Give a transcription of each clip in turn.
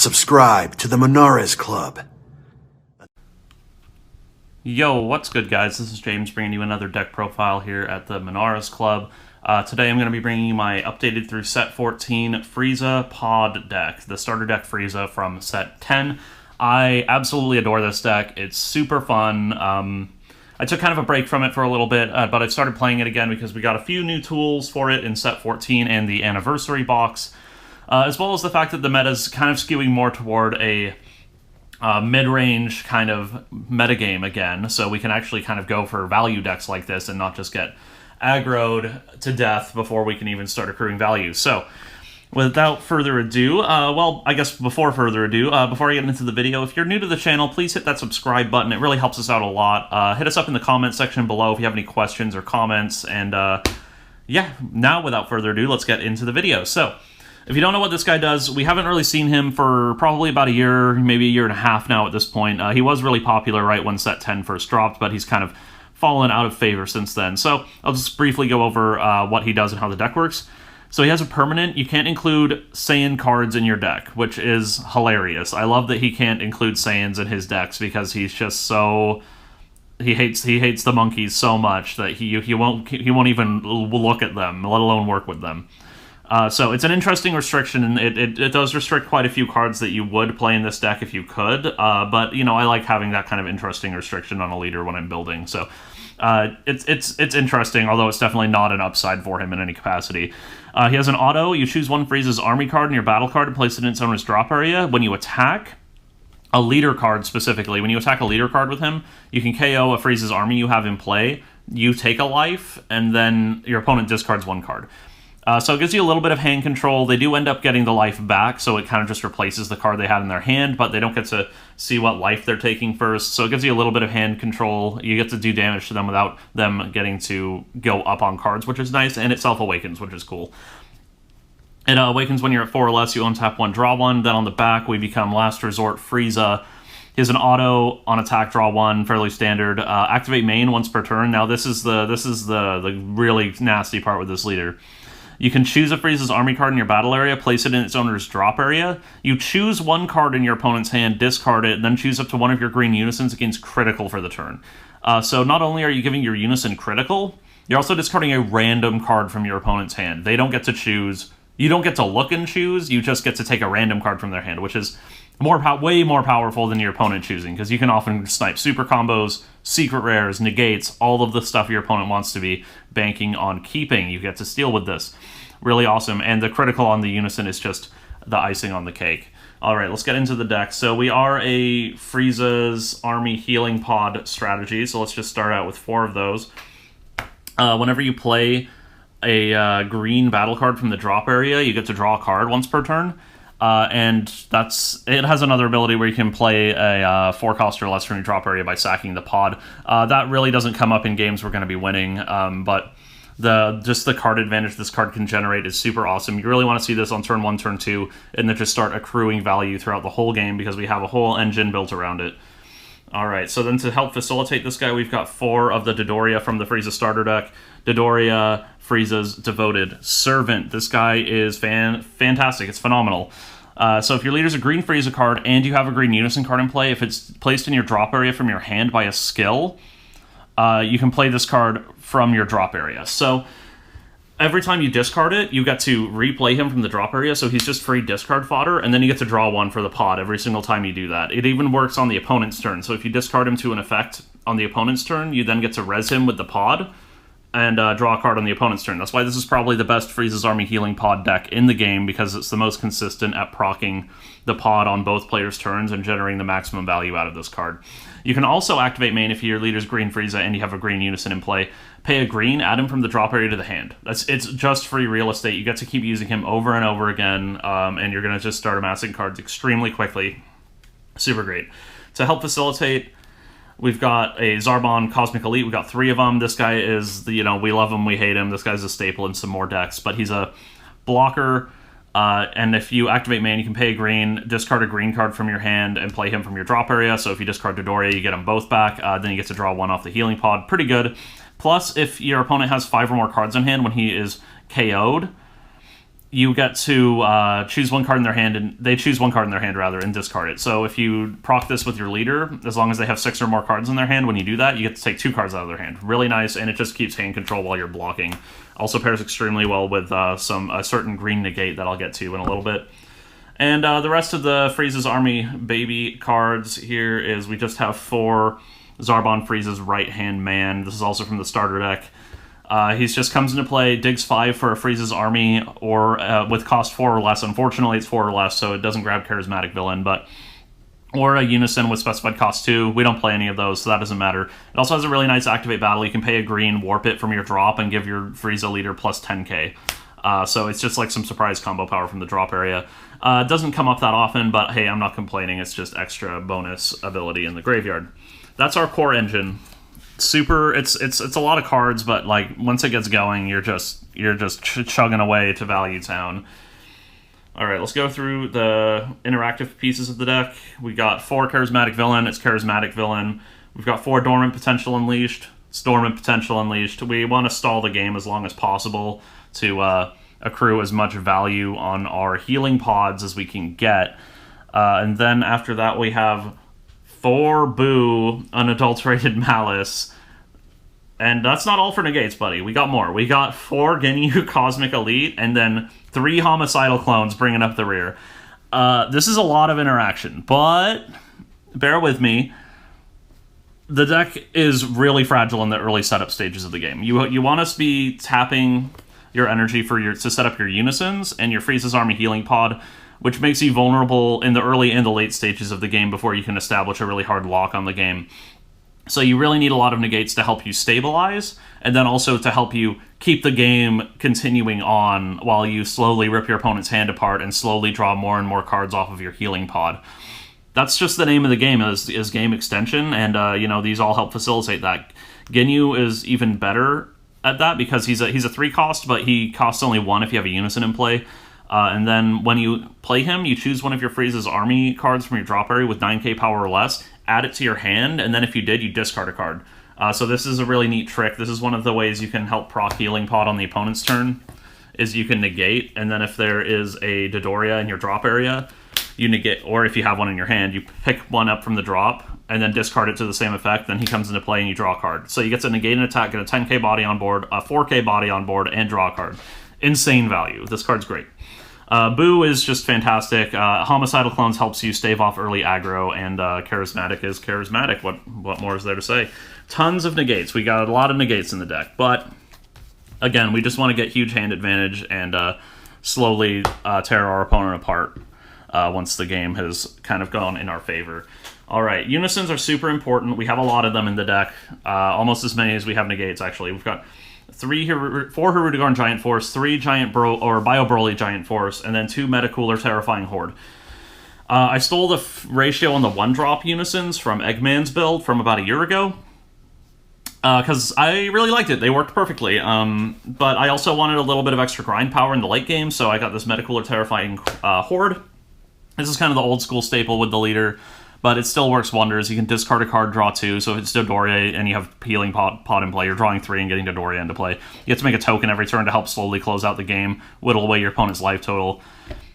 Subscribe to the Monaresclub. Yo, what's good, guys? This is James bringing you another deck profile here at the Monaresclub. Today I'm going to be bringing you my updated through set 14 Frieza pod deck, the starter deck Frieza from set 10. I absolutely adore this deck. It's super fun. I took kind of a break from it for a little bit, but I've started playing it again because we got a few new tools for it in set 14 and the anniversary box, as well as the fact that the meta's kind of skewing more toward a mid-range kind of metagame again, so we can actually kind of go for value decks like this and not just get aggroed to death before we can even start accruing value. So, without further ado, before I get into the video, if you're new to the channel, please hit that subscribe button. It really helps us out a lot. Hit us up in the comment section below if you have any questions or comments, and yeah, now without further ado, let's get into the video. So, if you don't know what this guy does, we haven't really seen him for probably about a year, maybe a year and a half now at this point. He was really popular right when set 10 first dropped, but he's kind of fallen out of favor since then. So I'll just briefly go over what he does and how the deck works. So he has a permanent. You can't include Saiyan cards in your deck, which is hilarious. I love that he can't include Saiyans in his decks because he's just so... He hates the monkeys so much that he won't even look at them, let alone work with them. So it's an interesting restriction, and it does restrict quite a few cards that you would play in this deck if you could, but, you know, I like having that kind of interesting restriction on a leader when I'm building, so it's interesting, although it's definitely not an upside for him in any capacity. He has an auto. You choose one Frieza's army card in your battle card and place it in its owner's drop area. When you attack a leader card specifically, when you attack a leader card with him, you can KO a Frieza's army you have in play, you take a life, and then your opponent discards one card. So it gives you a little bit of hand control. They do end up getting the life back, so it kind of just replaces the card they had in their hand, but they don't get to see what life they're taking first, so it gives you a little bit of hand control. You get to do damage to them without them getting to go up on cards, which is nice, and it self-awakens, which is cool. It awakens when you're at 4 or less. You untap 1, draw 1. Then on the back, we become Last Resort Frieza. He has an auto on attack, draw 1, fairly standard. Activate main once per turn. Now this is the really nasty part with this leader. You can choose a Frieza's army card in your battle area, place it in its owner's drop area. You choose one card in your opponent's hand, discard it, and then choose up to one of your green Unisons against critical for the turn. So not only are you giving your Unison critical, you're also discarding a random card from your opponent's hand. They don't get to choose. You don't get to look and choose. You just get to take a random card from their hand, which is way more powerful than your opponent choosing, because you can often snipe super combos, secret rares, negates, all of the stuff your opponent wants to be banking on keeping. You get to steal with this. Really awesome, and the critical on the Unison is just the icing on the cake. Alright, let's get into the deck. So we are a Frieza's Army Healing Pod strategy, so let's just start out with 4 of those. Whenever you play a green battle card from the drop area, you get to draw a card once per turn. And it has another ability where you can play a 4 cost or less from your drop area by sacking the pod. That really doesn't come up in games we're going to be winning, but just the card advantage this card can generate is super awesome. You really want to see this on turn 1, turn 2, and then just start accruing value throughout the whole game because we have a whole engine built around it. Alright, so then to help facilitate this guy, we've got 4 of the Dodoria from the Frieza starter deck. Dodoria, Frieza's devoted servant. This guy is fantastic. It's phenomenal. So if your leader's a green Frieza card and you have a green Unison card in play, if it's placed in your drop area from your hand by a skill, you can play this card from your drop area. So every time you discard it, you get to replay him from the drop area, so he's just free discard fodder, and then you get to draw 1 for the pod every single time you do that. It even works on the opponent's turn, so if you discard him to an effect on the opponent's turn, you then get to res him with the pod, and draw a card on the opponent's turn. That's why this is probably the best Frieza's Army Healing Pod deck in the game, because it's the most consistent at proccing the pod on both players' turns and generating the maximum value out of this card. You can also activate main if your leader's green Frieza and you have a green Unison in play. Pay a green, add him from the drop area to the hand. It's just free real estate. You get to keep using him over and over again, and you're going to just start amassing cards extremely quickly. Super great. To help facilitate, we've got a Zarbon Cosmic Elite. We've got 3 of them. This guy is, we love him, we hate him. This guy's a staple in some more decks, but he's a blocker, and if you activate main, you can pay a green, discard a green card from your hand, and play him from your drop area. So if you discard Dodoria, you get them both back. Then you get to draw 1 off the Healing Pod. Pretty good. Plus, if your opponent has 5 or more cards in hand when he is KO'd, you get to choose one card in their hand, and they choose one card in their hand rather, and discard it. So if you proc this with your leader, as long as they have 6 or more cards in their hand, when you do that, you get to take 2 cards out of their hand. Really nice, and it just keeps hand control while you're blocking. Also pairs extremely well with a certain green negate that I'll get to in a little bit. And the rest of the Frieza's Army baby cards here is we just have 4 Zarbon Frieza's right-hand man. This is also from the starter deck. He just comes into play, digs 5 for a Frieza's Army, or with cost 4 or less. Unfortunately, it's 4 or less, so it doesn't grab Charismatic Villain, or a Unison with specified cost 2. We don't play any of those, so that doesn't matter. It also has a really nice activate battle. You can pay a green, warp it from your drop, and give your Frieza leader plus 10k. So it's just like some surprise combo power from the drop area. It doesn't come up that often, but hey, I'm not complaining. It's just extra bonus ability in the graveyard. That's our core engine. Super. It's a lot of cards, but like once it gets going, you're just chugging away to Value Town. All right, let's go through the interactive pieces of the deck. We got 4 Charismatic Villain. It's Charismatic Villain. We've got 4 Dormant Potential Unleashed. It's Dormant Potential Unleashed. We want to stall the game as long as possible to accrue as much value on our healing pods as we can get. And then after that, we have 4 Boo Unadulterated Malice. And that's not all for negates, buddy. We got more. We got 4 Ginyu Cosmic Elite, and then 3 Homicidal Clones bringing up the rear. This is a lot of interaction, but bear with me. The deck is really fragile in the early setup stages of the game. You want us to be tapping your energy to set up your Unisons and your Frieza's Army Healing Pod, which makes you vulnerable in the early and the late stages of the game before you can establish a really hard lock on the game. So you really need a lot of negates to help you stabilize, and then also to help you keep the game continuing on while you slowly rip your opponent's hand apart and slowly draw more and more cards off of your healing pod. That's just the name of the game, is game extension, and these all help facilitate that. Ginyu is even better at that because he's a 3 cost, but he costs only 1 if you have a Unison in play. And then when you play him, you choose one of your Frieza's Army cards from your drop area with 9k power or less, add it to your hand, and then if you did, you discard a card. So this is a really neat trick. This is one of the ways you can help proc Healing Pod on the opponent's turn, is you can negate, and then if there is a Dodoria in your drop area, you negate, or if you have one in your hand, you pick one up from the drop, and then discard it to the same effect, then he comes into play and you draw a card. So you get to negate an attack, get a 10k body on board, a 4k body on board, and draw a card. Insane value. This card's great. Boo is just fantastic. Homicidal Clones helps you stave off early aggro, and Charismatic is charismatic. What more is there to say? Tons of negates. We got a lot of negates in the deck, but again, we just want to get huge hand advantage and slowly tear our opponent apart once the game has kind of gone in our favor. All right, Unisons are super important. We have a lot of them in the deck, almost as many as we have negates, actually. We've got 4 Hirudegarn Giant Force, 3 Bio Broly Giant Force, and then 2 Metacooler Terrifying Horde. I stole the ratio on the 1-drop Unisons from Eggman's build from about a year ago, because I really liked it. They worked perfectly, but I also wanted a little bit of extra grind power in the late game, so I got this Metacooler Terrifying Horde. This is kind of the old school staple with the leader, but it still works wonders. You can discard a card, draw 2, so if it's Dodoria and you have Healing Pod in play, you're drawing 3 and getting Dodoria into play. You have to make a token every turn to help slowly close out the game, whittle away your opponent's life total.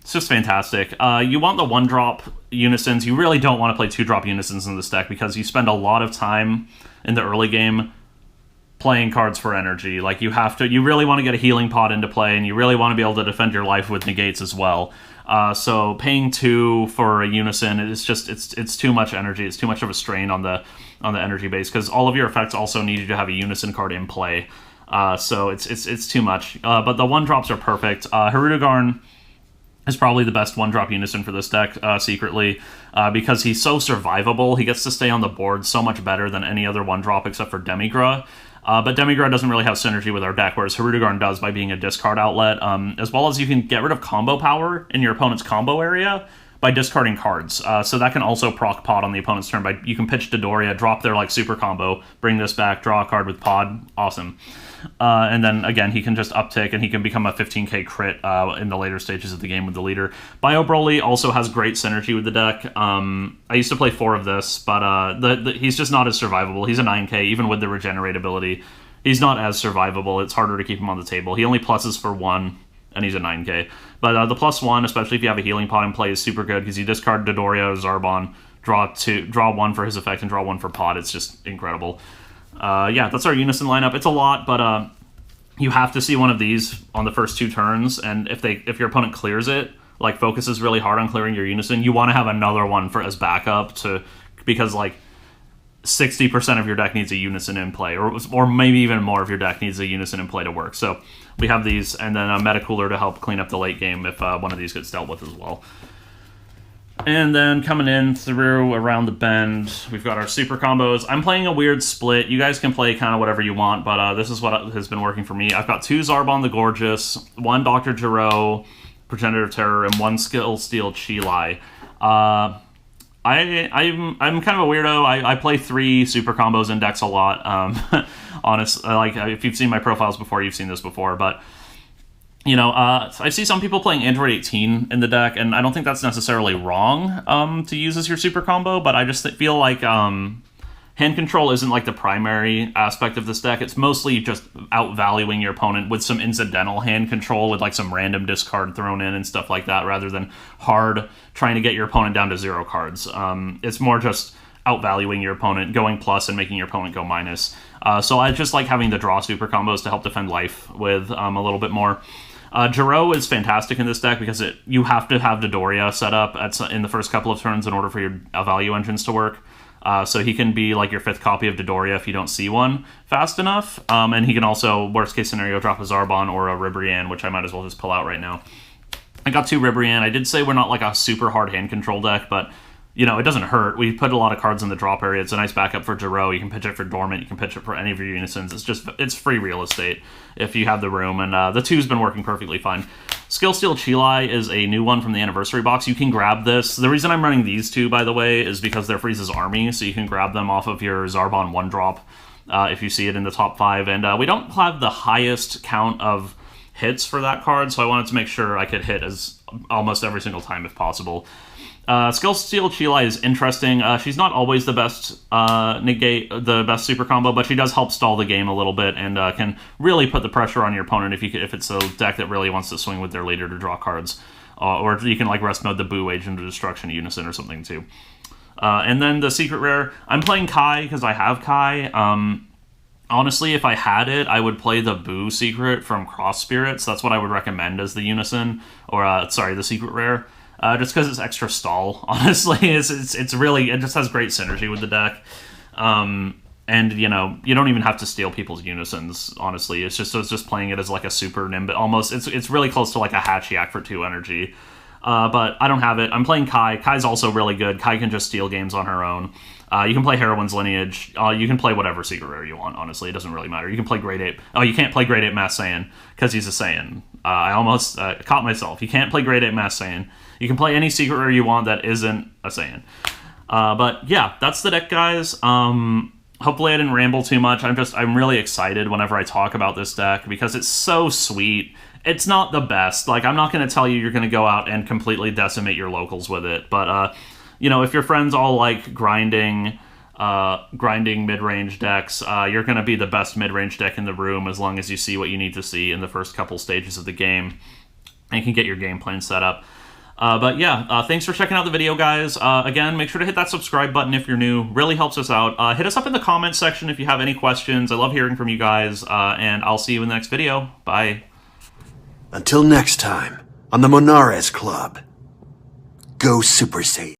It's just fantastic. You want the 1-drop Unisons. You really don't want to play 2-drop Unisons in this deck because you spend a lot of time in the early game playing cards for energy. Like, you really want to get a Healing Pod into play, and you really want to be able to defend your life with negates as well. So paying 2 for a Unison is just it's too much energy. It's too much of a strain on the energy base because all of your effects also need you to have a Unison card in play. So it's too much. But the 1-drops are perfect. Hirudegarn is probably the best 1-drop Unison for this deck, secretly, because he's so survivable. He gets to stay on the board so much better than any other 1-drop except for Demigra. But Demigra doesn't really have synergy with our deck, whereas Hirudegarn does by being a discard outlet, as well as you can get rid of combo power in your opponent's combo area by discarding cards. So that can also proc Pod on the opponent's turn. You can pitch Dodoria, drop their super combo, bring this back, draw a card with Pod. Awesome. And then, again, he can just uptick, and he can become a 15k crit in the later stages of the game with the leader. Bio Broly also has great synergy with the deck. I used to play 4 of this, but he's just not as survivable. He's a 9k, even with the regenerate ability. He's not as survivable. It's harder to keep him on the table. He only pluses for 1. and he's a 9k. But the +1, especially if you have a healing pod in play, is super good because you discard Dodoria or Zarbon, draw 1 for his effect, and draw 1 for pod. It's just incredible. Yeah, that's our Unison lineup. It's a lot, but you have to see one of these on the first 2 turns, and if your opponent clears it, like focuses really hard on clearing your Unison, you want to have another one for as backup because like 60% of your deck needs a Unison in play, or maybe even more if your deck needs a Unison in play to work. So we have these, and then a Meta Cooler to help clean up the late game if one of these gets dealt with as well. And then coming in through around the bend, we've got our super combos. I'm playing a weird split. You guys can play kind of whatever you want, but this is what has been working for me. I've got 2 Zarbon the Gorgeous, 1 Dr. Gero, Progenitor of Terror, and 1 Skill Steal Chilai. I'm kind of a weirdo. I play 3 super combos in decks a lot. Honestly, like if you've seen my profiles before, you've seen this before. But you know, I see some people playing Android 18 in the deck, and I don't think that's necessarily wrong to use as your super combo. But I just feel like hand control isn't like the primary aspect of this deck. It's mostly just outvaluing your opponent with some incidental hand control, with like some random discard thrown in and stuff like that, rather than hard trying to get your opponent down to 0 cards. It's more just outvaluing your opponent, going plus and making your opponent go minus. So I just like having the draw super combos to help defend life with a little bit more. Gero is fantastic in this deck because you have to have Dodoria set up in the first couple of turns in order for your value engines to work. So he can be like your 5th copy of Dodoria if you don't see one fast enough. And he can also, worst case scenario, drop a Zarbon or a Ribrianne, which I might as well just pull out right now. I got 2 Ribrianne. I did say we're not like a super hard hand control deck, but you know, it doesn't hurt. We put a lot of cards in the drop area. It's a nice backup for Gero. You can pitch it for Dormant. You can pitch it for any of your Unisons. It's free real estate if you have the room, and the 2's been working perfectly fine. Skill Steal Chilai is a new one from the Anniversary box. You can grab this. The reason I'm running these 2, by the way, is because they're Frieza's army, so you can grab them off of your Zarbon 1-drop if you see it in the top 5. And we don't have the highest count of hits for that card, so I wanted to make sure I could hit as almost every single time if possible. Skill Steal Chilai is interesting. She's not always the best best super combo, but she does help stall the game a little bit and can really put the pressure on your opponent if it's a deck that really wants to swing with their leader to draw cards. Or you can like rest mode the Boo Agent of Destruction Unison or something too. And then the secret rare, I'm playing Kai because I have Kai. Honestly, if I had it, I would play the Boo secret from Cross Spirits. That's what I would recommend as the Unison, or the secret rare. Just because it's extra stall, honestly. It's really, it just has great synergy with the deck. And, you know, you don't even have to steal people's Unisons, honestly. It's just playing it as like a super Nimbus, almost. It's really close to like a Hatchiyak for 2 energy. But I don't have it. I'm playing Kai. Kai's also really good. Kai can just steal games on her own. You can play Heroine's Lineage. You can play whatever secret rare you want, honestly. It doesn't really matter. You can play Grade 8. Oh, you can't play Grade 8 Mass Saiyan, because he's a Saiyan. I almost caught myself. You can't play Grade 8 Mass Saiyan. You can play any secret rare you want that isn't a Saiyan. But yeah, that's the deck, guys. Hopefully I didn't ramble too much. I'm really excited whenever I talk about this deck because it's so sweet. It's not the best. Like, I'm not going to tell you you're going to go out and completely decimate your locals with it. But, you know, if your friends all like grinding mid-range decks, you're going to be the best mid-range deck in the room as long as you see what you need to see in the first couple stages of the game and can get your game plan set up. But yeah, thanks for checking out the video, guys. Again, make sure to hit that subscribe button if you're new. Really helps us out. Hit us up in the comments section if you have any questions. I love hearing from you guys, and I'll see you in the next video. Bye. Until next time, on the Monaresclub, go Super Saiyan.